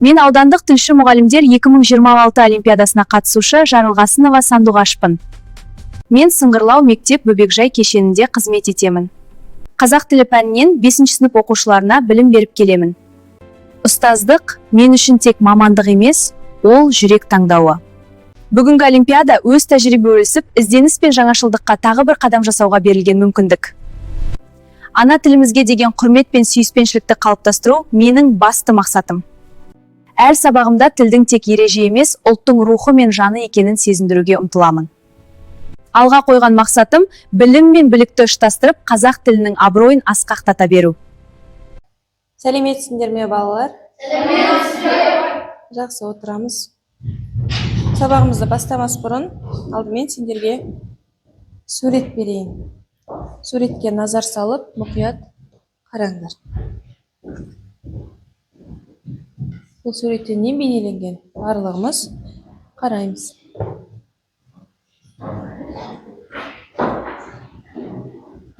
Мен аудандық тілші мұғалімдер 2026 олимпиадасына қатысушы Жарылғасынова Сандуғашпын. Мен Сыңғырлау мектеп бөбекжай кешенінде қызмет етемін. Қазақ тілі пәнінен 5-ші сынып оқушыларына білім беріп келемін. Ұстаздық мен үшін тек мамандық емес, ол жүрек таңдауы. Бүгінгі олимпиада өз тәжірибе бөлісіп, ізденіс пен жаңашылдыққа тағы бір қадам жасауға берілген мүмкіндік. Ана тілімізге деген құрмет пен сүйіспеншілікті қалыптастыру менің басты мақсатым. Әр сабағымда тілдің тек ереже емес, ұлттың рухы мен жаны екенін сезіндіруге ұмтыламын. Алға қойған мақсатым білім мен білікті ұштастырып, қазақ тілінің абыройын асқақтата беру. Сәлеметсіңдер ме, балалар? Сәлеметсіздер. Жақсы, отырамыз. Сабағымызды бастамас бұрын, алдымен сендерге сурет берейін. Суретке назар салып, мұқият қараңдар. Бұл суретте не бейнеленген? Барлығымыз қараймыз.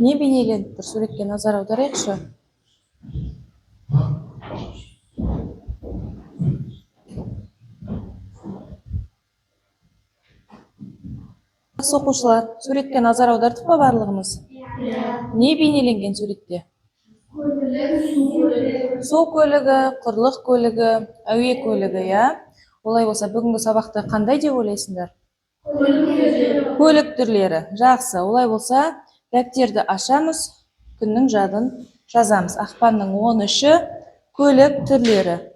Не бейнеленіп тұр? Суретке назар аударайықшы. Жақсы оқушылар, суретке назар аудардық па барлығымыз? Не бейнеленген суретте? Су көлігі, құрлық көлігі, әуе көлігі, я? Олай болса, бүгінгі сабақты қандай деп ойлайсыңдар? Көлік түрлері. Жақсы, олай болса, дәптерді ашамыз, күннің жадын жазамыз. Ақпанның 13-і көлік түрлері.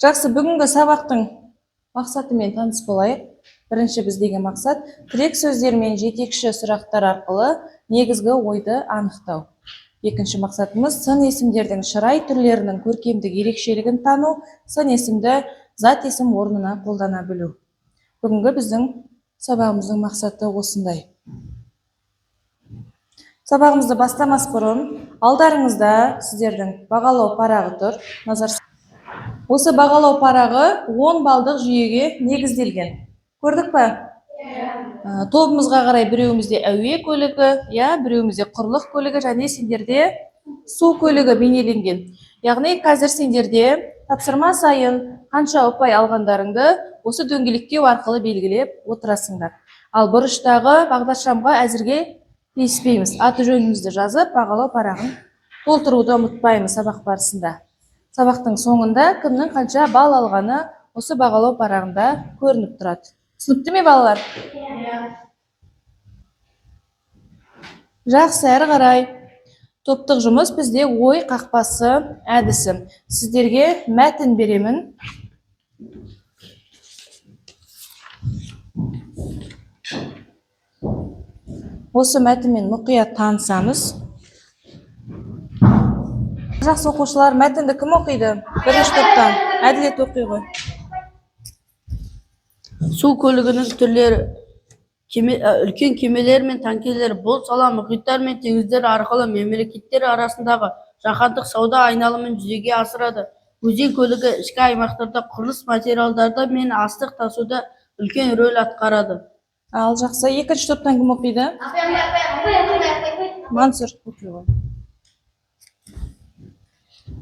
Жақсы, бүгінгі сабақтың мақсатымен таныс болайық. Бірінші біздегі мақсат тірек сөздер мен жетекші сұрақтар арқылы негізгі ойды анықтау. Екінші мақсатымыз сын есімдердің шырай түрлерінің көркемдік ерекшелігін тану, сын есімді зат есім орнына қолдана білу. Бүгінгі біздің сабағымыздың мақсаты осындай. Сабағымызды бастамас бұрын алдарыңызда сіздердің бағалау парағы тұр. Осы бағалау парағы 10 балдық жүйеге негізделген. Көрдік па? Тобымызға қарай біреуімізде әуе көлігі, біреуімізде құрлық көлігі және сендерде су көлігі бейнеленген. Яғни қазір сендерде тапсырма сайын қанша ұпай алғандарыңды осы дөңгелектеу арқылы белгілеп отырасыңдар. Ал бұрыштағы бағдаршамға әзірге тиіспейміз. Аты жөнімізді жазып, бағалау парағын толтыруды ұмытпаймыз сабақ барысында. Сабақтың соңында кімнің қанша бал алғаны осы бағалау парағында көрініп тұрады. Түсінікті ме, балалар? Жақсы, әрі қарай. Топтық жұмыс бізде ой қақпасы әдісі. Сіздерге мәтін беремін. Осы мәтінмен мұқият танысамыз. Жақсы оқушылар, мәтінді кім оқиды? Бірінші топтан. Әділет оқи ғой. Су көлігінің түрлері, үлкен кемелер мен танкерлер, бұл сала мұхиттар мен теңіздер арқылы мемлекеттер арасындағы жаһандық сауда айналымын жүзеге асырады. Өзен көлігі ішкі аймақтарда құрылыс материалдарды мен астық тасуда үлкен рөл атқарады. Ал жақсы, екінші топтан кім оқиды? Мансұр оқи ғой.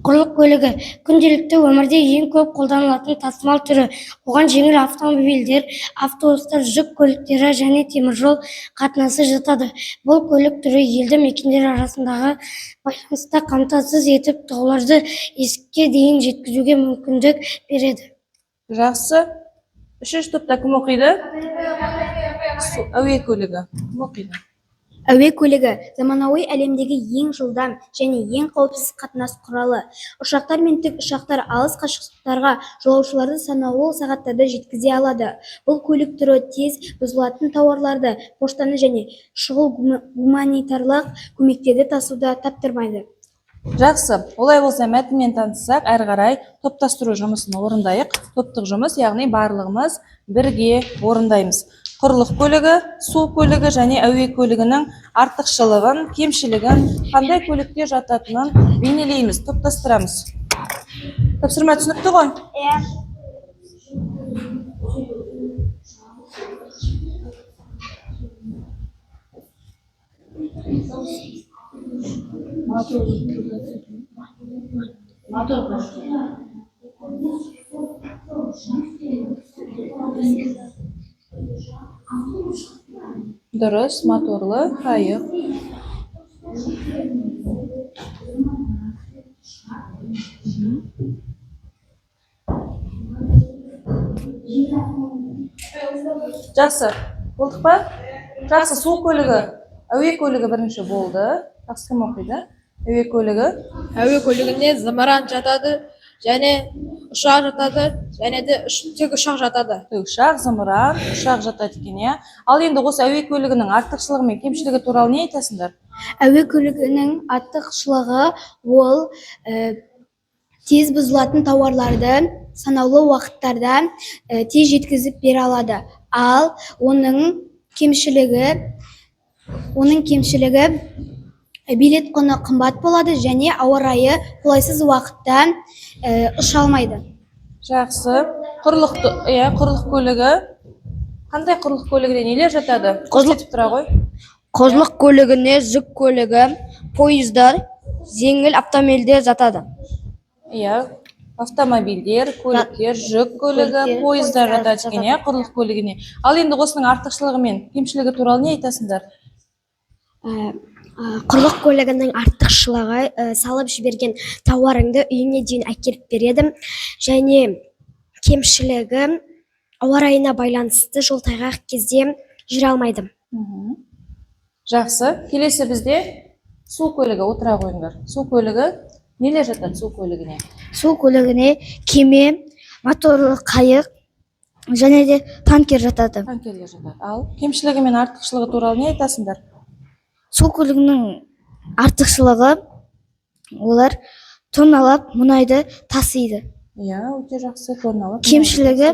Құрлық көлігі күнделікті өмірде ең көп қолданылатын тасымал түрі. Оған жеңіл автомобильдер, автобустар, жүк көліктері және теміржол қатынасы жатады. Бұл көлік түрі елді мекендер арасындағы байланысты қамтамасыз етіп, тауарларды есікке дейін жеткізуге мүмкіндік береді. Жақсы. Үшінші топта кім оқиды? Әуе көлігі. Кім оқиды? Әуе көлігі заманауи әлемдегі ең жылдам және ең қауіпсіз қатынас құралы. Ұшақтар мен тік ұшақтар алыс қашықтықтарға жолаушыларды санаулы сағаттарда жеткізе алады. Бұл көлік түрі тез бұзылатын тауарларды, поштаны және шұғыл гуманитарлық көмектерді тасуда таптырмайды. Жақсы, олай болса мәтінмен танысақ, әрі қарай топтастыру жұмысын орындайық. Топтық жұмыс, яғни барлығымыз бірге орындаймыз. Құрлық көлігі, су көлігі және әуе көлігінің артықшылығын, кемшілігін, қандай көлікте жататынын бейнелейміз, топтастырамыз. Тапсырма түсінікті ғой? Дұрыс, моторлы қайық. Жақсы, болдық па? Жақсы, су көлігі, әуе көлігі бірінші болды. Жақсы, кім оқиды? Әуе көлігі. Әуе көлігіне зымыран жатады, және ұшақ жатады, және де тік ұшақ жатады. Ұшақ, зымыран, ұшақ жатады екен, иә. Ал енді осы әуе көлігінің артықшылығы мен кемшілігі туралы не айтасыңдар? Әуе көлігінің артықшылығы ол тез бұзылатын тауарларды санаулы уақыттарда тез жеткізіп бере алады. Ал оның кемшілігі билет құны қымбат болады және ауа райы қолайсыз уақытта ұша алмайды. Жақсы. Құрлық көлігі. Қандай құрлық көлігіне нелер жатады? Көрсетіп тұра ғой. Құрлық көлігіне жүк көлігі, пойыздар, жеңіл автомобильдер жатады. Иә, автомобильдер, көліктер, жүк көлігі, пойыздар жатады екен, иә, құрлық көлігіне. Ал енді осының артықшылығы мен кемшілігі туралы не айтасыңдар? Құрлық көлігінің артықшылығы салып жіберген тауарыңды үйіңе дейін әкеліп береді, және кемшілігі ауа райына байланысты жол тайғақ кезде жүре алмайды. Жақсы. Келесі бізде су көлігі, отыра қойыңдар. Су көлігі нелер жатады су көлігіне? Су көлігіне кеме, моторлы қайық және де танкер жатады. Танкерлер жатады. Ал кемшілігі мен артықшылығы туралы не айтасыңдар? Су көлігінің артықшылығы олар тонналап мұнайды тасиды. Иә, өте жақсы, тонналап. Кемшілігі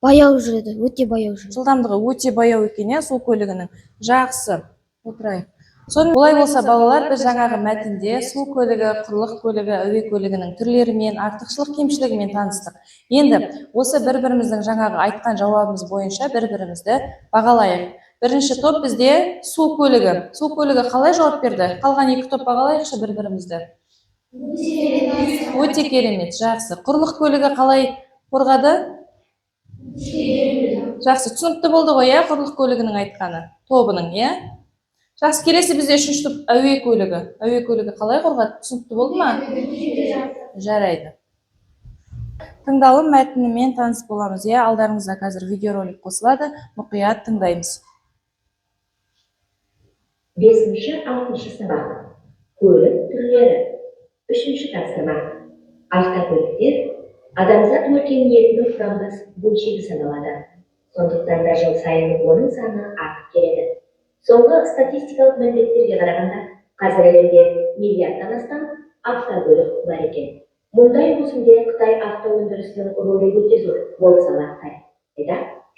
баяу жүреді, өте баяу жүреді. Жылдамдығы өте баяу екен, иә, су көлігінің. Жақсы. Отырайық. Олай болса, балалар, біз жаңағы мәтінде су көлігі, құрлық көлігі, әуе көлігінің түрлерімен, артықшылық кемшілігімен таныстық. Енді осы бір-біріміздің жаңағы айтқан жауабымыз бойынша бір-бірімізді бағалайық. Бірінші топ бізде су көлігі. Су көлігі қалай жауап берді? Қалған екі топ бағалайықшы бір-бірімізді. Өте керемет, жақсы. Құрлық көлігі қалай қорғады? Жақсы, түсінікті болды ғой, иә, құрлық көлігінің айтқаны, тобының, иә? Жақсы, келесі бізде үшінші топ әуе көлігі. Әуе көлігі қалай қорғады? Түсінікті болды ма? Жарайды. Тыңдалым мәтінімен таныс боламыз, иә? Алдарыңызда қазір видеоролик қосылады. Мұқият тыңдаймыз. 5-6 сабақ. Көлік түрлері. 3-ші тапсырма. Автокөліктер адамзат өркениетінің құрамдас бөлшегі саналады. Сондықтан да жыл сайын оның саны артып келеді. Соңғы статистикалық мәліметтерге қарағанда, қазір әлемде миллиардтан астам автокөлік бар екен. Мұндай өсімде Қытай автоөндірісінің рөлі өте зор болып саналады.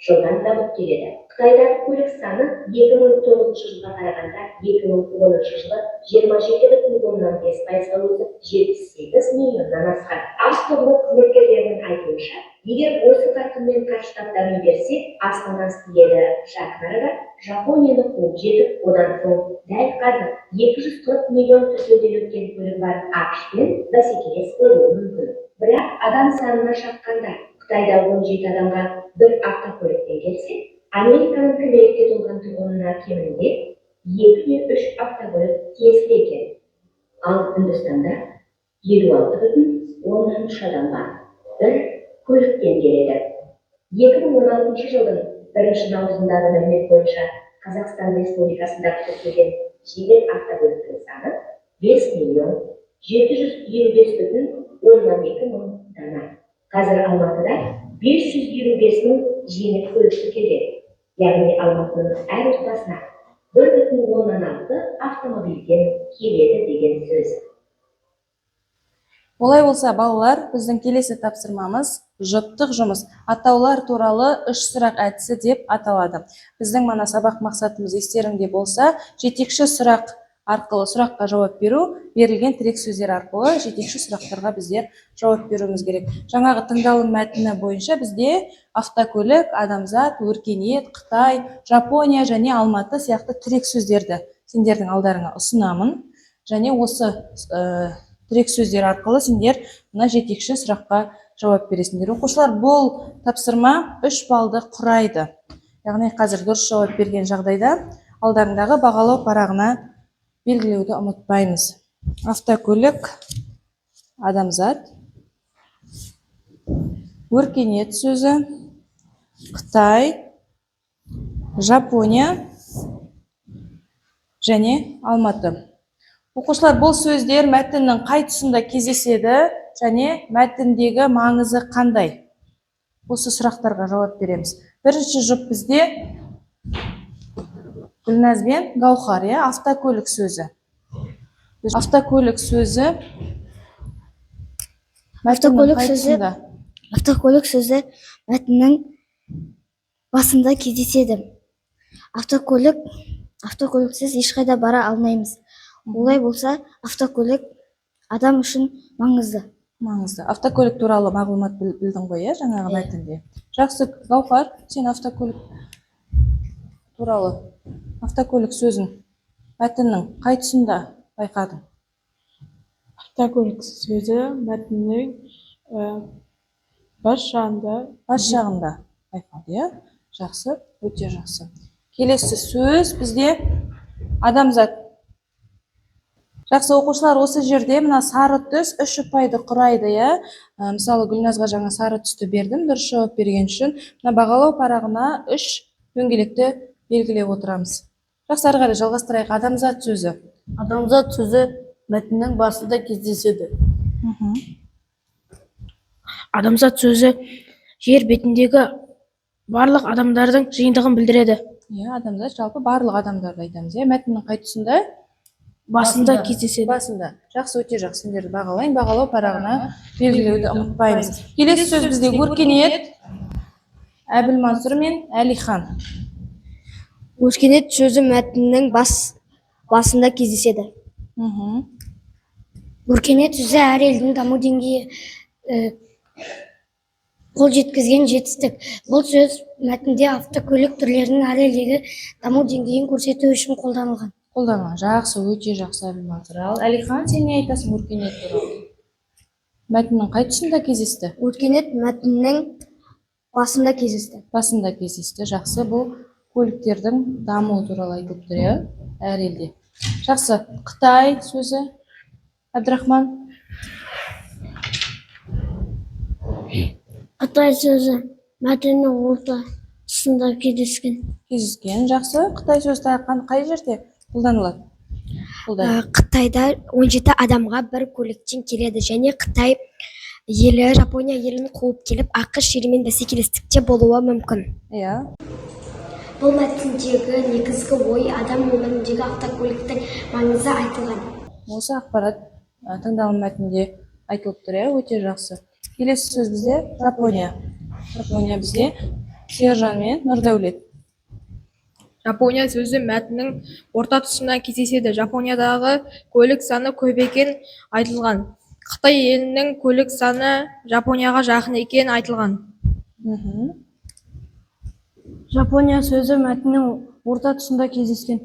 Жылдан дамып келеді. Қытайдағы көлік саны 2009 жылға қарағанда 2010 жылы 27,5%-ға өсіп 78 миллионнан асқан. Автокөлік қызметкерлерінің айтуынша, егер осы қарқынмен қарыштап дами берсе, астанасы елі жақын арада Жапонияны қуып жетіп, одан соң дәл қазір 240 миллион тіркеуден өткен көлік бар ақш-пен бәсекелес болуы мүмкін. Бірақ адам санына шаққанда Қытайда 17 адамға бір автокөліктен келсе, Американың кәмелетке толған тұрғынына кемінде 2-3 автокөлік тиесілі екен. Ал Үндістанда 56,3 адамға бір көліктен келеді. 2016 жылдың 1 наурызындағы мәлімет бойынша Қазақстан Республикасында тіркелген жеңіл автокөліктің саны 5.725.2 мың дана. Қазір Алматыда 525.000 жеңіл көлік тіркелген. Яғни Алматының әр отбасына 1,6 автомобильден келеді деген сөз. Олай болса, балалар, біздің келесі тапсырмамыз жұптық жұмыс. Атаулар туралы 3 сұрақ әдісі деп аталады. Біздің мана сабақ мақсатымыз естеріңде болса, жетекші сұрақ арқылы сұраққа жауап беру, берілген тірек сөздер арқылы жетекші сұрақтарға біздер жауап беруіміз керек. Жаңағы тыңдалым мәтіні бойынша бізде автокөлік, адамзат, өркениет, Қытай, Жапония және Алматы сияқты тірек сөздерді сендердің алдарыңа ұсынамын. Және осы тірек сөздер арқылы сендер мына жетекші сұраққа жауап бересіңдер. Оқушылар, бұл тапсырма 3 балды құрайды. Яғни қазір дұрыс жауап берген жағдайда алдарыңдағы бағалау парағына белгілеуді ұмытпаймыз. Автокөлік, адамзат, өркениет сөзі, Қытай, Жапония және Алматы. Оқушылар, бұл сөздер мәтіннің қай тұсында кездеседі және мәтіндегі маңызы қандай? Осы сұрақтарға жауап береміз. Бірінші жұп бізде Гүлназ бен Гаухар, автокөлік сөзі. Автокөлік сөзі мәтіннің қай тұсында? Автокөлік сөзі мәтіннің басында кездеседі. Автокөліксіз ешқайда бара алмаймыз. Олай болса, автокөлік адам үшін маңызды. Автокөлік туралы мағлұмат білдің ғой, жаңағы мәтінде. Жақсы, Гаухар, сен автокөлік туралы автокөлік сөзін мәтіннің қай тұсында байқадың? Автокөлік сөзі мәтіннің бас жағында байқады, Жақсы, өте жақсы. Келесі сөз бізде адамзат. Жақсы, оқушылар, осы жерде мына сары түс 3 ұпайды құрайды, Мысалы, Гүлназға жаңа сары түсті бердім, дұрыс жауап берген үшін. Мына бағалау парағына 3 дөңгелекті белгілеп отырамыз. Жақсы, ары қарай жалғастырайық. Адамзат сөзі. Адамзат сөзі мәтіннің басында кездеседі. Адамзат сөзі жер бетіндегі барлық адамдардың жиынтығын білдіреді. Адамзат жалпы барлық адамдарды айтамыз. Мәтіннің қай тұсында? Басында кездеседі. Басында. Жақсы, өте жақсы. Сендерді бағалайын. Бағалау парағына белгілеуді ұмытпаймыз. Келесі сөз бізде өркениет. Әбілмансұр мен Әлихан. Өркениет сөзі мәтіннің басында кездеседі. Өркениет сөзі әр елдің даму деңгейі қол жеткізген жетістік. Бұл сөз мәтінде автокөлік түрлерінің әр елдегі даму деңгейін көрсету үшін қолданылған. Жақсы, өте жақсы, Әбілмансұр. Әлихан, сен не айтасың өркениет туралы? Мәтіннің қай тұсында кездесті? Өркениет мәтіннің басында кездесті. Басында кездесті. Жақсы, бұл көліктердің дамуы туралы айтылып тұр, әр елде. Жақсы, Қытай сөзі. Әбдірахман. Қытай сөзі мәтіннің орта тұсында кездескен. Жақсы, Қытай сөзі қай жерде қолданылады? Қытайда 17 адамға бір көліктен келеді және Қытай елі Жапония елін қуып келіп, ақш елімен бәсекелестікте болуы мүмкін. Бұл мәтіндегі негізгі ой адам өміріндегі автокөліктің маңызы айтылған. Осы ақпарат тыңдалым мәтінде айтылып тұр, өте жақсы. Келесі сөз бізде Жапония. Жапония бізде Сержан мен Нұрдәулет. Жапония сөзі мәтіннің орта тұсында кездеседі. Жапониядағы көлік саны көп екен айтылған. Қытай елінің көлік саны Жапонияға жақын екен айтылған. Жапония сөзі мәтіннің орта тұсында кездескен.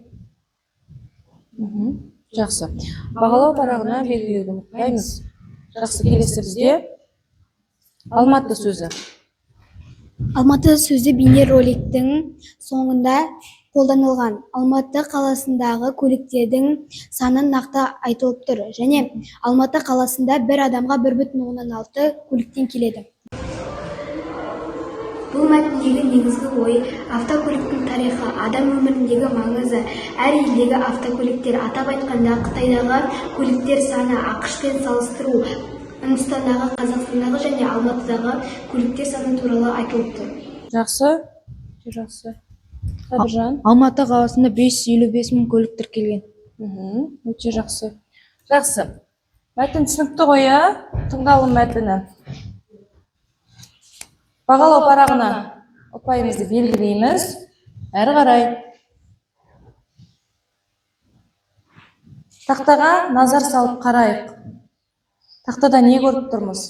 Жақсы. Бағалау парағына белгілеуді ұмытпаймыз. Жақсы, келесі бізде Алматы сөзі. Алматы сөзі бейнероликтің соңында қолданылған. Алматы қаласындағы көліктердің санын нақты айтылып тұр және Алматы қаласында бір адамға 1,6 көліктен келеді. Бұл мәтіндегі негізгі ой автокөліктің тарихы, адам өміріндегі маңызы, әр елдегі автокөліктер, атап айтқанда Қытайдағы көліктер саны, ақш-пен салыстыру, Үндістандағы, Қазақстандағы және Алматыдағы көліктер саны туралы айтылып тұр. Жақсы. Сабыржан. Алматы қаласында 555 мың көлік тіркелген. Өте жақсы. Жақсы. Мәтін түсінікті ғой, тыңдалым мәтіні. Бағалау парағына ұпайымызды белгілейміз. Әрі қарай. Тақтаға назар салып қарайық. Тақтада не көріп тұрмыз?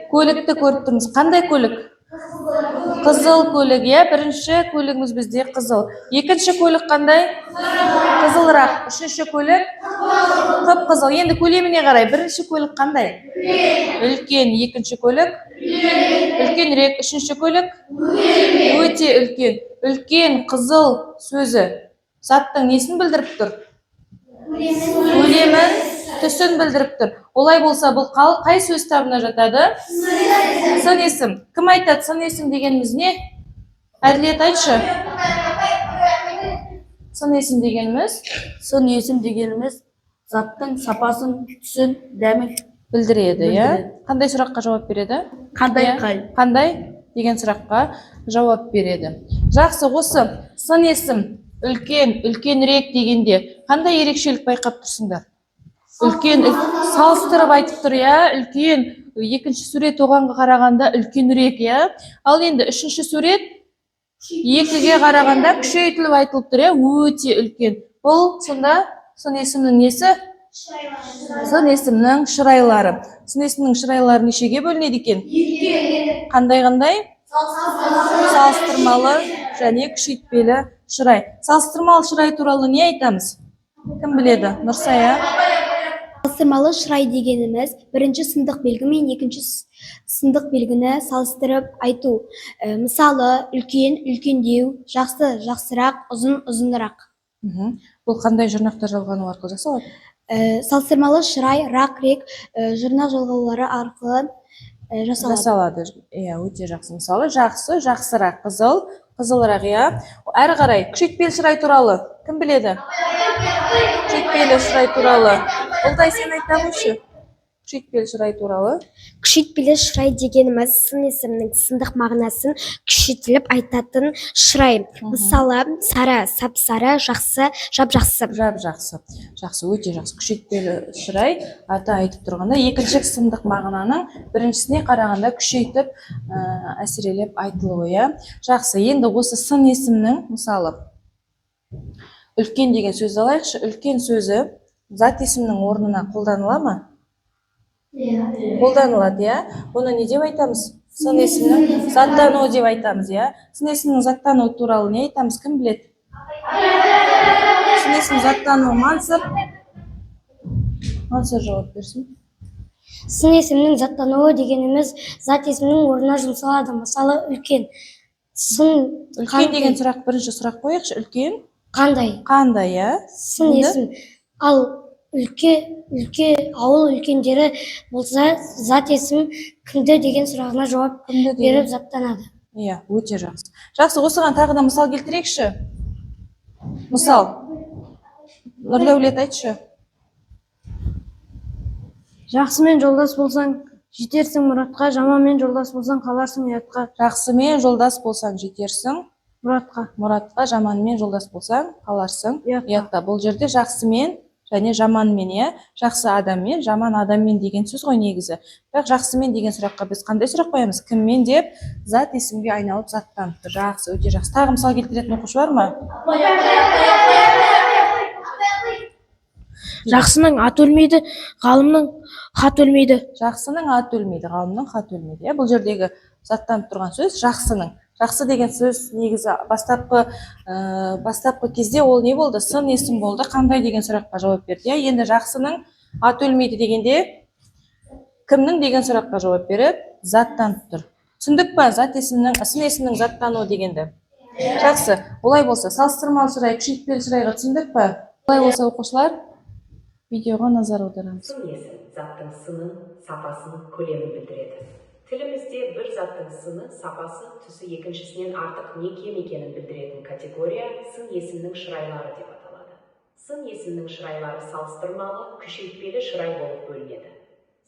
Көлікті көріп тұрмыз. Қандай көлік? Қызыл көлік, иә, бірінші көлігіміз бізде қызыл. Екінші көлік қандай? Қызылырақ. Үшінші көлік? Қып-қызыл. Енді көлеміне қарай. Бірінші көлік қандай? Үлкен. Екінші көлік? Үлкенірек. Үшінші көлік? Өте үлкен. Үлкен, қызыл сөзі заттың несін білдіріп тұр? Көлемін, түсін білдіріп тұр. Олай болса, бұл қай сөз табына жатады? Сын есім. Кім айтады сын есім дегеніміз не? Әділет айтшы. Сын есім дегеніміз? Сын есім дегеніміз заттың сапасын, түсін, дәмін Білдіреді, иә? Қандай сұраққа жауап береді? Қандай деген сұраққа жауап береді. Жақсы, осы сын есім үлкен, үлкенірек дегенде қандай ерекшелік байқап тұрсыңдар? Үлкен, салыстырып айтып тұр, иә? Үлкен, екінші сурет оғанға қарағанда үлкенірек, иә? Ал енді үшінші сурет екіге қарағанда күшейтіліп айтылып тұр, иә? Өте үлкен. Бұл сонда сын есімнің несі? Сын есімнің шырайлары. Сын есімнің шырайлары нешеге бөлінеді екен? Қандай? Салыстырмалы және күшейтпелі шырай. Салыстырмалы шырай туралы не айтамыз? Кім біледі? Нұрсая? Салыстырмалы шырай дегеніміз бірінші сандық белгі мен екінші сандық белгіні салыстырып айту. Мысалы, үлкен, үлкендеу, жақсы, жақсырақ, ұзын, ұзынырақ. Бұл қандай жұрнақтар жалғану арқылы жасалады? Салыстырмалы шырай, рақ, рек, жұрнақ жалғаулары арқылы жасалады. Иә, өте жақсы. Мысалы, жақсы, жақсырақ, қызыл, қызылырақ, иә. Әрі қарай, күшейтпелі шырай туралы кім біледі? Күшейтпелі шырай туралы. Ұлтай, сен айта қойшы. Күшейтпелі шырай туралы. Күшейтпелі шырай дегеніміз сын есімнің сандық мағынасын күшейтіліп айтатын шырай. Мысалы, сары, сап-сары, жақсы, жап-жақсы. Жап-жақсы. Жақсы, өте жақсы. Күшейтпелі шырай ата айтып тұрғанда екінші сандық мағынаның біріншісіне қарағанда күшейтіп әсірелеп айтылуы, иә. Жақсы, енді осы сын есімнің, мысалы, үлкен деген сөз алайықшы. Үлкен сөзі зат есімнің орнына қолданыла ма? Қолданылады, иә. Оны не деп айтамыз? Сын есімнің заттану деп айтамыз, иә. Сын есімнің заттану туралы не айтамыз? Кім біледі? Сын есім заттану Мансыр жауап берсін. Сын есімнің заттануы дегеніміз зат есімнің орнына жұмсалады. Мысалы, үлкен. Үлкен деген сұрақ, бірінші сұрақ қояқшы. Үлкен? Қандай? Қандай, иә. Сын есім. Ал ауыл үлкендері болса, зат есім кімді деген сұрағына жауап беріп заттанады. Иә, өте жақсы. Жақсы, осыған тағы да мысал келтірейікші. Мысал. Нұрдәулет айтшы. Жақсымен жолдас болсаң, жетерсің мұратқа, жаманмен жолдас болсаң, қаларсың ұятқа. Жақсымен жолдас болсаң, жетерсің мұратқа, жаманмен жолдас болсаң, қаларсың ұятқа. Бұл жерде жақсымен және жаманмен, иә. Жақсы адаммен, жаман адаммен деген сөз ғой негізі. Бірақ жақсымен деген сұраққа біз қандай сұрақ қоямыз? Кіммен деп зат есімге айналып заттаныпты. Жақсы, өте жақсы. Тағы мысал келтіретін оқушы бар ма? жақсының аты өлмейді, ғалымның хат өлмейді. Жақсының аты өлмейді, ғалымның хат өлмейді. Бұл жердегі заттанып тұрған сөз жақсының. Жақсы деген сөз негізі бастапқы кезде ол не болды? Сын есім болды. Қандай деген сұраққа жауап берді? Енді жақсының аты өлмейді дегенде кімнің деген сұраққа жауап беріп заттанып тұр. Түсіндік па? Сын есімнің заттану дегенді. Жақсы. Олай болса, салыстырмалы шырай, күшейтпелі шырайға түсіндік па? Олай болса, оқушылар, видеоға назар аударамыз. Сын есім заттың сынын, сапасын, көлемін білдіреді. Тілімізде бір заттың сыны, сапасы, түсі екіншісінен артық не кем екенін білдіретін категория сын есімнің шырайлары деп аталады. Сын есімнің шырайлары салыстырмалы, күшейтпелі шырай болып бөлінеді.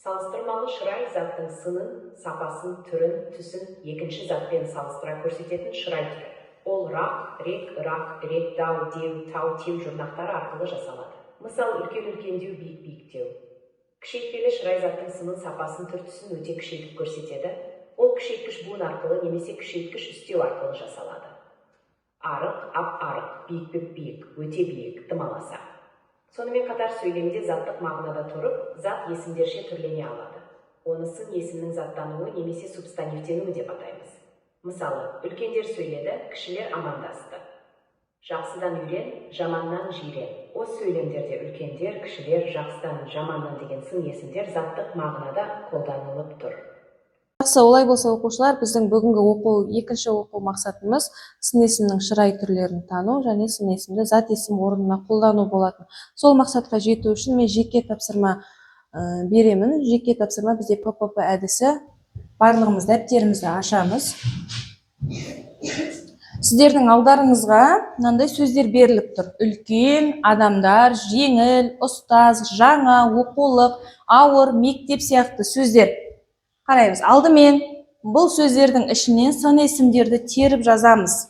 Салыстырмалы шырай заттың сынын, сапасын, түрін, түсін екінші затпен салыстыра көрсететін шырай түрі. Ол рақ, рек, дау, деу, тау, теу жұрнақтары арқылы жасалады. Мысалы, үлкен-үлкендеу, биік-биіктеу. Күшейтпелі шырай заттың сынын, сапасын, түр-түсін өте күшейтіп көрсетеді. Ол күшейткіш буын арқылы немесе күшейткіш үстеу арқылы жасалады. Арық, ап-арық, биік-биік, өте биік, тым аласа. Сонымен қатар сөйлемде заттық мағынада тұрып, зат есімдерше түрлене алады. Оны сын есімнің заттануы немесе субстанивтенуі деп атаймыз. Мысалы, үлкендер сөйледі, кішілер амандасты. Жақсыдан үйрен, жаманнан жирен. Осы сөйлемдерде үлкендер, кішілер, жақсыдан, жаманнан деген сын есімдер заттық мағынада қолданылып тұр. Жақсы, олай болса оқушылар, біздің бүгінгі екінші оқу мақсатымыз сын есімнің шырай түрлерін тану және сын есімді зат есім орнына қолдану болатын. Сол мақсатқа жету үшін мен жеке тапсырма беремін. Жеке тапсырма бізде ППП әдісі. Барлығымыз дәптерімізді ашамыз. Сіздердің алдарыңызға мынандай сөздер беріліп тұр. Үлкен, адамдар, жеңіл, ұстаз, жаңа, оқулық, ауыр, мектеп сияқты сөздер. Қараймыз. Алдымен бұл сөздердің ішінен сын есімдерді теріп жазамыз.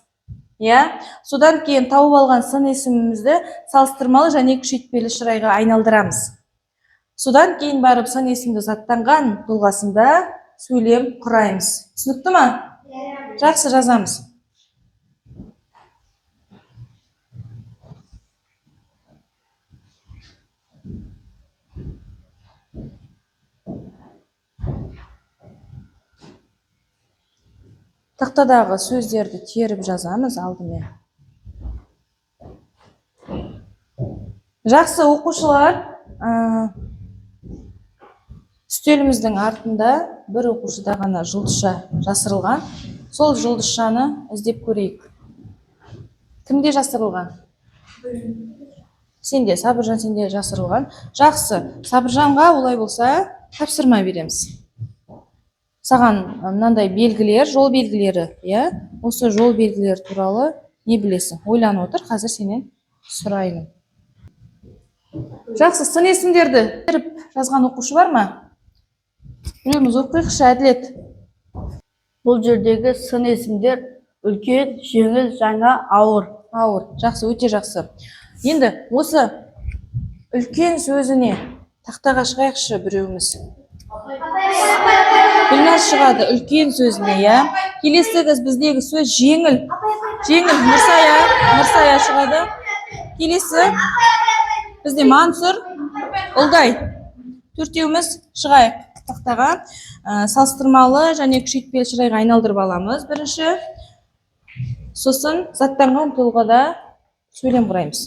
Содан кейін тауып алған сын есімімізді салыстырмалы және күшейтпелі шырайға айналдырамыз. Содан кейін барып сын есімді заттанған тұлғасында сөйлем құраймыз. Түсінікті ма? Жақсы, жазамыз. Тақтадағы сөздерді теріп жазамыз алдымен. Жақсы оқушылар, үстеліміздің артында бір оқушыда ғана жұлдызша жасырылған. Сол жұлдызшаны іздеп көрейік. Кімде жасырылған? Сенде, Сабыржан, сенде жасырылған. Жақсы, Сабыржанға олай болса тапсырма береміз. Саған мынандай белгілер, жол белгілері, осы жол белгілері туралы не білесің? Ойланып отыр, қазір сенен сұраймын. Жақсы, сын есімдерді теріп жазған оқушы бар ма? Біреуміз оқиықшы, Әділет. Бұл жердегі сын есімдер үлкен, жеңіл, жаңа, ауыр. Ауыр. Жақсы, өте жақсы. Енді осы үлкен сөзіне тақтаға шығайықшы біреуміз. Гүлназ шығады үлкен сөзіне, Келесі біздегі сөз жеңіл. Жеңіл, Нұрсая шығады. Келесі бізде Мансұр, Ұлдай. Төртеуміз шығайық тақтаға. Салыстырмалы және күшейтпелі шырайға айналдырып аламыз бірінші. Сосын заттанған тұлғада сөйлем құраймыз.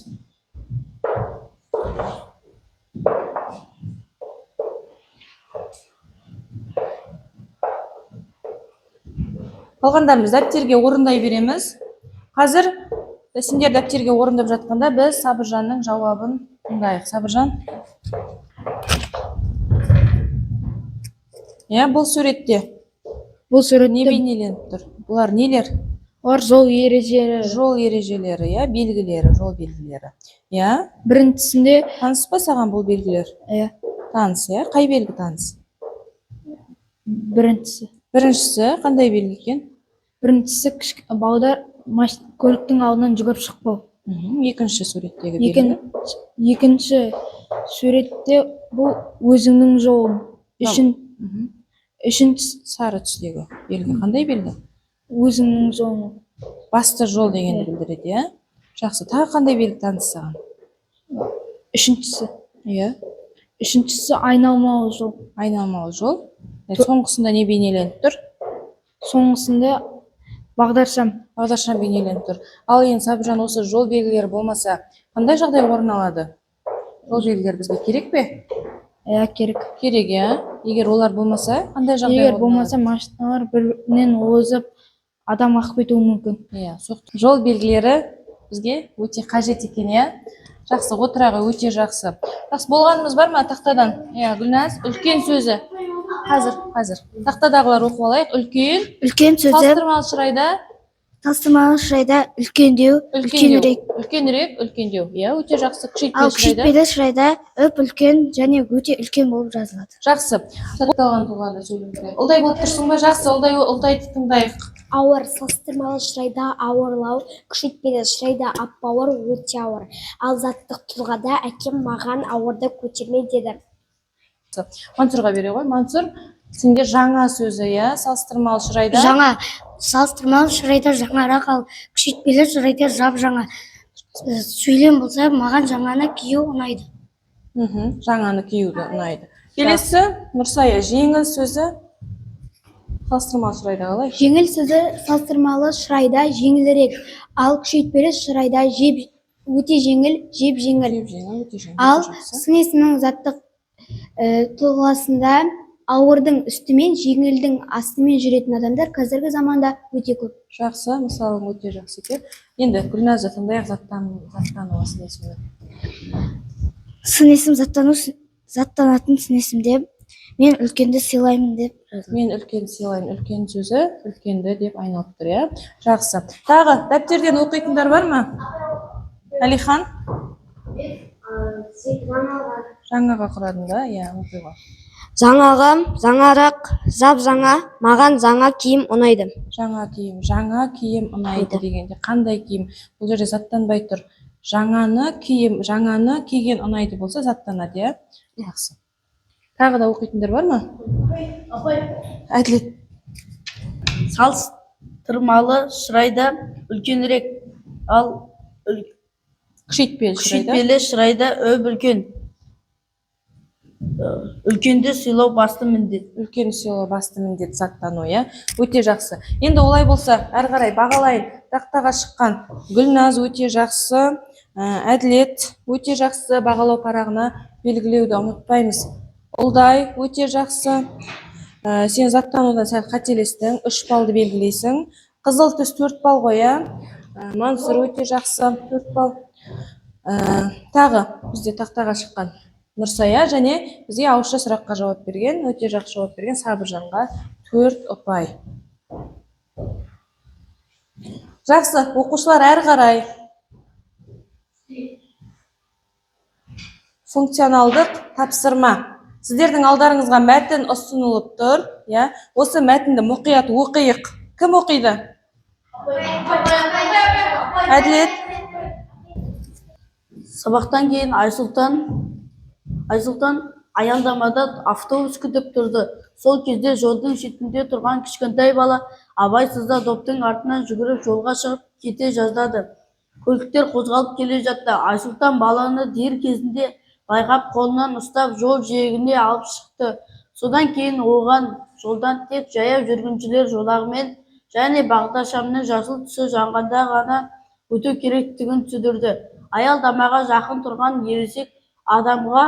Қалғандарымыз дәптерге орындай береміз. Қазір сендер дәптерге орындап жатқанда біз Сабыржанның жауабын тыңдайық. Сабыржан. Бұл суретте не бейнеленіп тұр? Бұлар нелер? Олар жол ережелері. Жол ережелері, белгілері, жол белгілері. Біріншісінде таныс па саған бұл белгілер? Таныс, қай белгі таныс? Біріншісі қандай белгі екен? Біріншісі балдар көліктің алдынан жүгіріп шықпау. Екінші суреттегі белгі? Екінші суретте бұл өзіңнің жолың. Үшіншісі сары түстегі белгі қандай белгі? Өзіңнің жолың. Басты жол дегенді білдіреді, Жақсы, тағы қандай белгі таныс саған? Үшіншісі айналмалы жол. Айналмалы жол. Соңғысында не бейнеленіп тұр? Соңғысында бағдаршам. Бағдаршам бейнеленіп тұр. Ал енді Сабыржан, осы жол белгілері болмаса, қандай жағдай орын алады? Жол белгілері бізге керек пе? Керек. Керек, Егер олар болмаса, қандай жағдай орын алады? Егер болмаса, машиналар бірінен озып, адам ақып кетуі мүмкін. Жол белгілері бізге өте қажет екен, Жақсы, отырағы өте жақсы. Жақсы, болғанымыз бар ма тақтадан? Гүлназ, үлкен сөзі. Қазір. Тақтадағылар оқып алайық. Үлкен сөзі. Салыстырмалы шырайда үлкендеу, үлкенірек. Үлкендеу. Өте жақсы. Ал күшейтпелі шырайда үп үлкен және өте үлкен болып жазылады. Жақсы. Сатталған тұлғада сөйлемде. Ұлдай болып тұрсың ба? Жақсы, ұлдайды тыңдайық. Ауыр, салыстырмалы шырайда ауырлау, күшейтпелі шырайда апауыр, өте ауыр. Ал заттық тұлғада әкем маған ауырды көтерме деді. Мансұрға бере ғой. Мансұр, сенде жаңа сөзі, салыстырмалы шырайда? Салыстырмалы шырайда жаңарақ, ал күшейтпелі шырайда жап жаңа. сөйлем болса, маған жаңаны кию ұнайды. Жаңаны киюді ұнайды. Келесі, Нұрсая, жеңіл сөзі салыстырмалы шырайда қалай? Жеңіл сөзі салыстырмалы шырайда жеңілірек, ал күшейтпелі шырайда өте жеңіл, жеп жеңіл. Ал сын есімнің заттық тұлғасында ауырдың үстімен, жеңілдің астымен жүретін адамдар қазіргі заманда өте көп. Жақсы, мысалың өте жақсы екен. Енді Гүлназа тыңдайық заттану сын есімді. Сын есім заттанатын сын есімде мен үлкенді сыйлаймын деп жазылады. Мен үлкен сыйлаймын, үлкен сөзі үлкенді деп айналып тұр, иә? Жақсы. Тағы дәптерден оқитындар бар ма? Әлихан? Жаңаға құрадың да, иә, оқиға. Жаңағым, жаңарақ, жап жаңа, маған жаңа киім ұнайды. Жаңа киім ұнайды дегенде қандай киім? Бұл жерде заттанбай тұр. Жаңаны киген ұнайды болса заттанады, иә? Жақсы. Тағы да оқитындар бар ма? Әділет. Салыстырмалы шырайда үлкенірек, ал Күшейтпелі шырайда үлкен. Үлкенді сыйлау басты міндет. Үлкен сыйлау басты міндет заттану, иә? Өте жақсы. Енді олай болса, әрі қарай бағалайын. Тақтаға шыққан Гүлназ өте жақсы, Әділет өте жақсы, бағалау парағына белгілеуді ұмытпаймыз. Ұлдай өте жақсы. Сен заттанудан сәл қателестің, 3 балды белгілейсің. Қызыл түс 4 бал ғой, Мансұр өте жақсы, 4 бал. Тағы бізде тақтаға шыққан Нұрсая және бізге ауызша сұраққа жауап берген, өте жақсы жауап берген Сабыржанға 4 ұпай. Жақсы, оқушылар әрі қарай функционалдық тапсырма. Сіздердің алдарыңызға мәтін ұсынылып тұр, иә? Осы мәтінді мұқият оқиық. Кім оқиды? Әділет. Сабақтан кейін Айсұлтан аялдамада автобус күтіп тұрды. Сол кезде жолдың шетінде тұрған кішкентай бала абайсызда доптың артынан жүгіріп жолға шығып кете жаздады. Көліктер қозғалып келе жатты. Айсұлтан баланы дер кезінде байқап қолынан ұстап жол жиегіне алып шықты. Содан кейін оған жолдан тек жаяу жүргіншілер жолағымен және бағдаршамның жасыл түсі жанғанда ғана өту керектігін түсіндірді. Аялдамаға жақын тұрған ересек адамға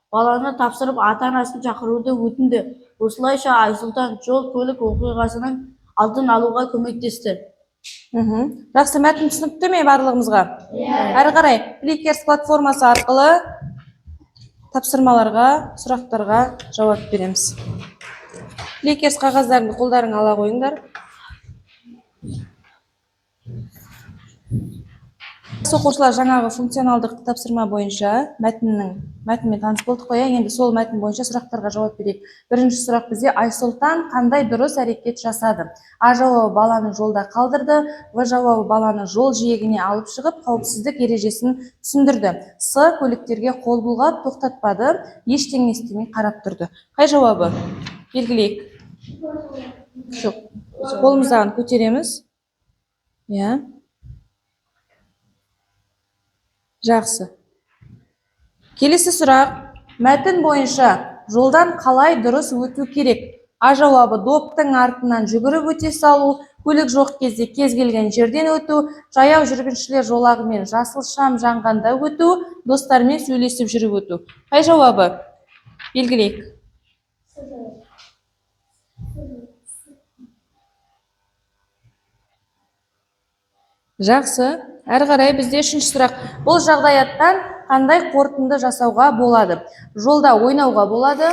баланы тапсырып ата-анасын шақыруды өтінді. Осылайша Айсұлтан жол көлік оқиғасының алдын алуға көмектесті. Жақсы, мәтін түсінікті ме барлығымызға? Әрі қарай Кликерс платформасы арқылы тапсырмаларға, сұрақтарға жауап береміз. Кликерс қағаздарын қолдарың ала қойыңдар. Оқушылар жаңағы функционалдық тапсырма бойынша мәтінмен таныс болдық қой, енді сол мәтін бойынша сұрақтарға жауап берейік. Бірінші сұрақ бізде Айсұлтан қандай дұрыс әрекет жасады? А жауабы баланы жолда қалдырды, В жауабы баланы жол жиегіне алып шығып, қауіпсіздік ережесін түсіндірді. С көліктерге қол бұлғап тоқтатпады, ештеңе істемей қарап тұрды. Қай жауабы? Белгілейік. Жоқ. Қолымыздан көтереміз. Иә. Жақсы. Келесі сұрақ. Мәтін бойынша жолдан қалай дұрыс өту керек? А жауабы доптың артынан жүгіріп өте салу, көлік жоқ кезде кез келген жерден өту, жаяу жүргіншілер жолағымен жасыл шам жанғанда өту, достармен сөйлесіп жүріп өту. Қай жауабы? Белгілейік. Жақсы. Әрі қарай бізде үшінші сұрақ. Бұл жағдаяттан қандай қорытынды жасауға болады? Жолда ойнауға болады,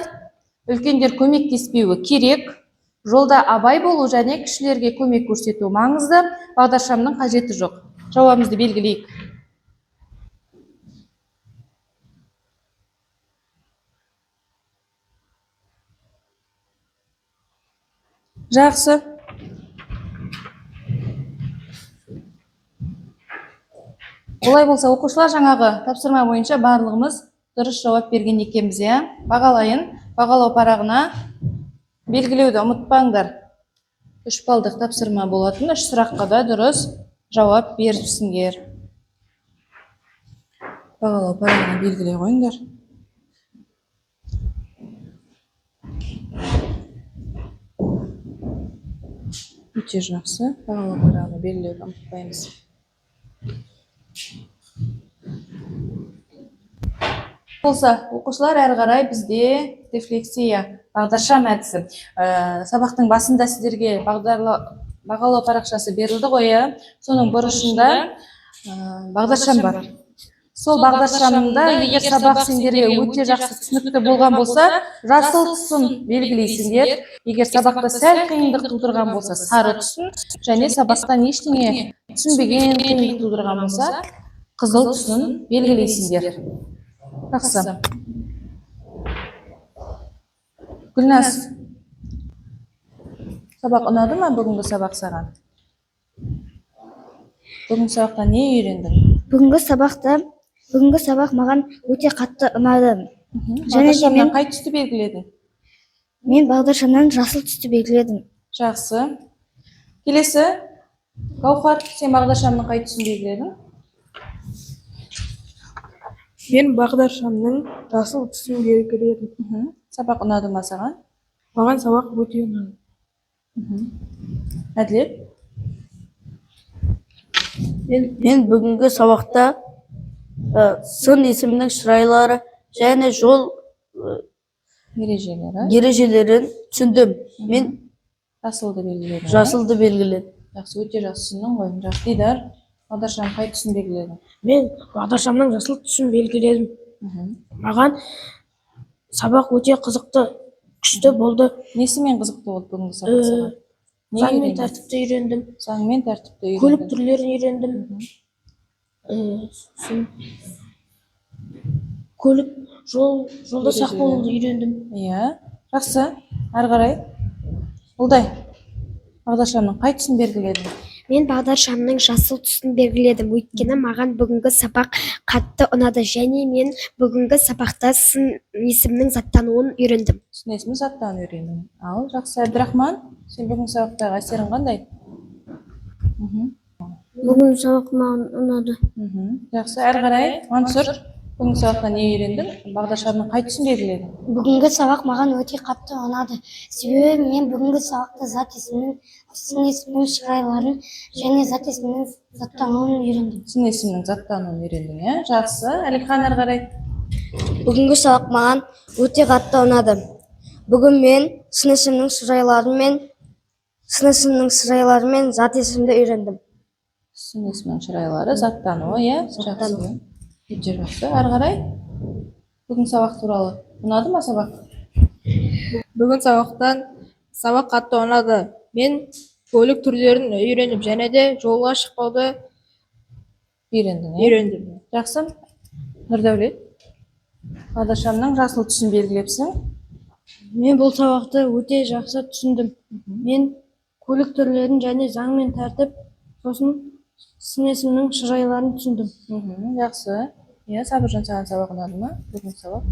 үлкендер көмектеспеуі керек, жолда абай болу және кішілерге көмек көрсету маңызды, бағдаршамның қажеті жоқ. Жауабымызды белгілейік. Жақсы. Олай болса, оқушылар жаңағы тапсырма бойынша барлығымыз дұрыс жауап берген екенбіз, бағалайын. Бағалау парағына белгілеуді ұмытпаңдар. 3 балдық тапсырма болатын, 3 сұраққа да дұрыс жауап беріпсіңдер. Бағалау парағына белгілей қойыңдар. Өте жақсы. Бағалау парағына белгілеуді ұмытпаймыз. Болса, оқушылар әрі қарай бізде рефлексия, бағдаршам әдісі. Сабақтың басында сіздерге бағалау парақшасы берілді ғой, соның бұрышында бағдаршам бар. Сол бағдаршамда егер сабақ сендерге өте жақсы түсінікті болған болса, жасыл түсін белгілейсіңдер. Егер сабақта сәл қиындық тудырған болса, сары түсін, және сабақтан ештеңе түсінбеген, қиындық тудырған болса, қызыл түсін белгілейсіңдер. Жақсы. Гүлназ, сабақ ұнады ма бүгінгі сабақ саған? Бүгінгі сабақта не үйрендің? Бүгінгі сабақ маған өте қатты ұнады. Және де Бағдаршамнан қай түсті белгіледің? мен бағдаршамнан жасыл түсті белгіледім. Жақсы. Келесі, Гаухар, сен бағдаршамның қай түсін белгіледің? Мен бағдаршамның жасыл түсін белгіледім. Сабақ ұнады ма саған? Маған сабақ өте ұнады. Әділет? Мен бүгінгі сабақта сын есімнің шырайлары және жол ережелерін түсіндім. Мен Жасылды белгіледің. жасылды белгіледім. Жақсы, өте жақсы түсіндің ғой. Жақсы. Дидар, бағдаршамның қай түсін белгіледің? Мен бағдаршамның жасыл түсін белгіледім. Маған сабақ өте қызықты, күшті болды. Несімен қызықты болды бүгінгі сабақ саған? Заң мен тәртіпті үйрендім. Заң мен тәртіпті үйрендің. Көлік түрлерін үйрендім. Жолда сақ болуды үйрендім. Иә, жақсы. Әрі қарай. Ұлдай, бағдаршамның қай түсін белгіледің? Мен бағдаршамның жасыл түсін белгіледім. Өйткені маған бүгінгі сабақ қатты ұнады және мен бүгінгі сабақта сын есімнің заттануын үйрендім. Сын есімнің заттануын үйрендің. Ал, жақсы. Әбдірахман, сен бүгінгі сабақтағы әсерің қандай? Бүгінгі сабақ маған ұнады. Жақсы. Әрі қарай. Мансұр, бүгінгі сабақта не үйрендің? Бағдаршамның қай түсін белгіледің? Бүгінгі сабақ маған өте қатты ұнады. Себебі мен бүгінгі сабақта зат есімнің, сын есімнің шырайларын және зат есімнің заттануын үйрендім. Сын есімнің заттануын үйрендің, иә? Жақсы. Әлихан, әрі қарай. Бүгінгі сабақ маған өте қатты ұнады. Бүгін мен сын есімнің шырайлары мен зат есімді үйрендім. Сын есімнің шырайлары, заттануы, иә? Жақсы. Өте жақсы. Әрі қарай. Бүгін сабақ туралы. Ұнады ма сабақ? Бүгін сабақ қатты ұнады. Мен көлік түрлерін үйреніп, және де жолға шықпауды үйрендім. Жақсы. Нұрдәулет, бағдаршамның жасыл түсін белгілепсің. Мен бұл сабақты өте жақсы түсіндім. Мен көлік түрлерін және заң мен тәртіп, сосын сын есімнің шырайларын түсіндім. Жақсы. Иә, Сабыржан, саған сабақ ұнады ма? Бүгінгі сабақ.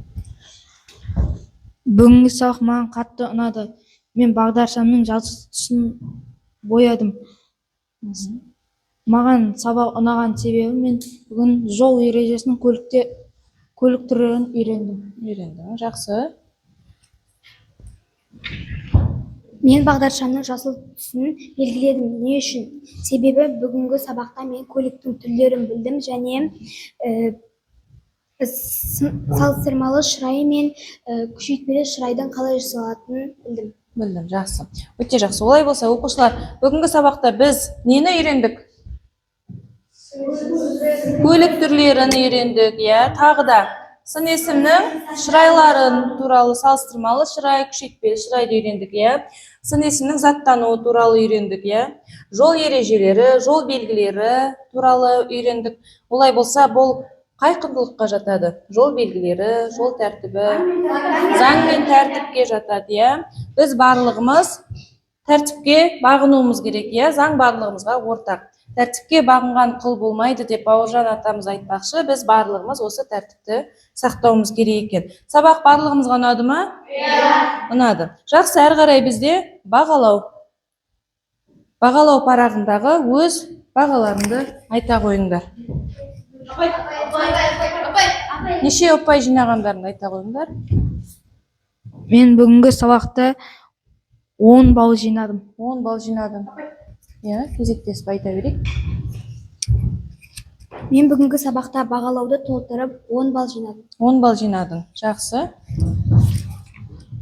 Бүгінгі сабақ маған қатты ұнады. Мен бағдаршамның жасыл түсін боядым. Маған сабақ ұнаған себебі мен бүгін жол ережесінің көлік түрлерін үйрендім. Жақсы. Мен бағдаршамның жасыл түсін белгіледім. Не үшін? Себебі бүгінгі сабақта мен көліктің түрлерін білдім және салыстырмалы шырай мен күшейтпелі шырайдың қалай жасалатынын білдім. Жақсы. Өте жақсы. Олай болса, оқушылар, бүгінгі сабақта біз нені үйрендік? Көлік түрлерін үйрендік, иә? Тағы да сын есімнің шырайларын туралы салыстырмалы шырай, күшейтпелі шырайды үйрендік, иә? Сын есімнің заттануы туралы үйрендік, иә? Жол ережелері, жол белгілері туралы үйрендік. Олай болса, бұл қай құндылыққа жатады? Жол белгілері, жол тәртібі, заң мен тәртіпке жатады, иә? Біз барлығымыз тәртіпке бағынуымыз керек, иә? Заң барлығымызға ортақ. Тәртіпке бағынған құл болмайды деп Бауыржан атамыз айтпақшы, біз барлығымыз осы тәртіпті сақтауымыз керек екен. Сабақ барлығымызға ұнады ма? Иә. Ұнады. Жақсы, әрі қарай бізде бағалау парағындағы өз бағаларыңды айта қойыңдар. Неше ұпай жинағандарыңды айта қойыңдар. Мен бүгінгі сабақта 10 балл жинадым. 10 балл жинадым. Иә, кезектесіп айта берейік. Мен бүгінгі сабақта бағалауды толтырып 10 балл жинадым. 10 балл жинадың. Жақсы.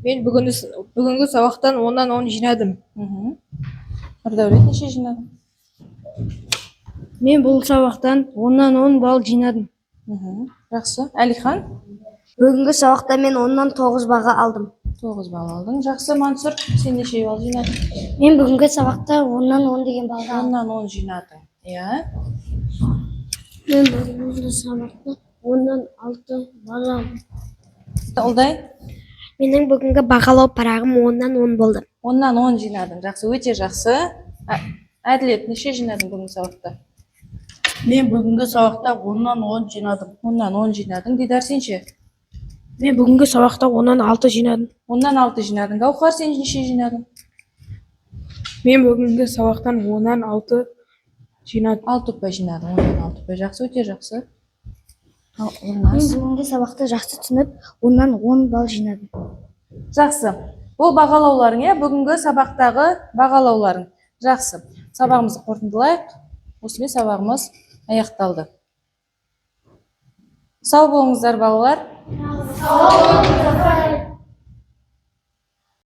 Мен бүгінгі сабақтан 10-нан 10 жинадым. Нұрдәулет неше жинадың? Мен бұл сабақтан 10-нан 10 балл жинадым. Жақсы. Әлихан? Бүгінгі сабақта мен 10-нан 9 баға алдым. 9 балл алдың. Жақсы. Мансұр, сен неше балл жинадың? Мен бүгінгі сабақта 10-нан 10 деген балды алдым. 10-нан 10 жинадың. Иә. Мен бүгінгі сабақта 10-нан 6 балл алдым. Ұлдай? Менің бүгінгі бағалау парағым 10-нан 10 болды. 10-нан 10 жинадың. Жақсы, өте жақсы. Әділет, неше жинадың бүгінгі сабақта? Мен бүгінгі сабақта 10-нан 10 жинадым. 10-нан 10 жинадың. Дидар, сен ше? Мен бүгінгі сабақта 10-нан 6 жинадым. 10-нан 6 жинадың. Гаухар, сен неше жинадың? Мен бүгінгі сабақтан 10-нан 6 жинадым. 6 ұпай жинадың. 10-нан 6 ұпай. Жақсы, өте жақсы. Мен бүгінгі сабақты жақсы түсініп 10-нан 10 балл жинадым. Жақсы. Бұл бағалауларың, бүгінгі сабақтағы бағалауларың. Жақсы. Сабағымызды қорытындылайық. Осымен сабағымыз аяқталды. Сау болыңыздар, балалар.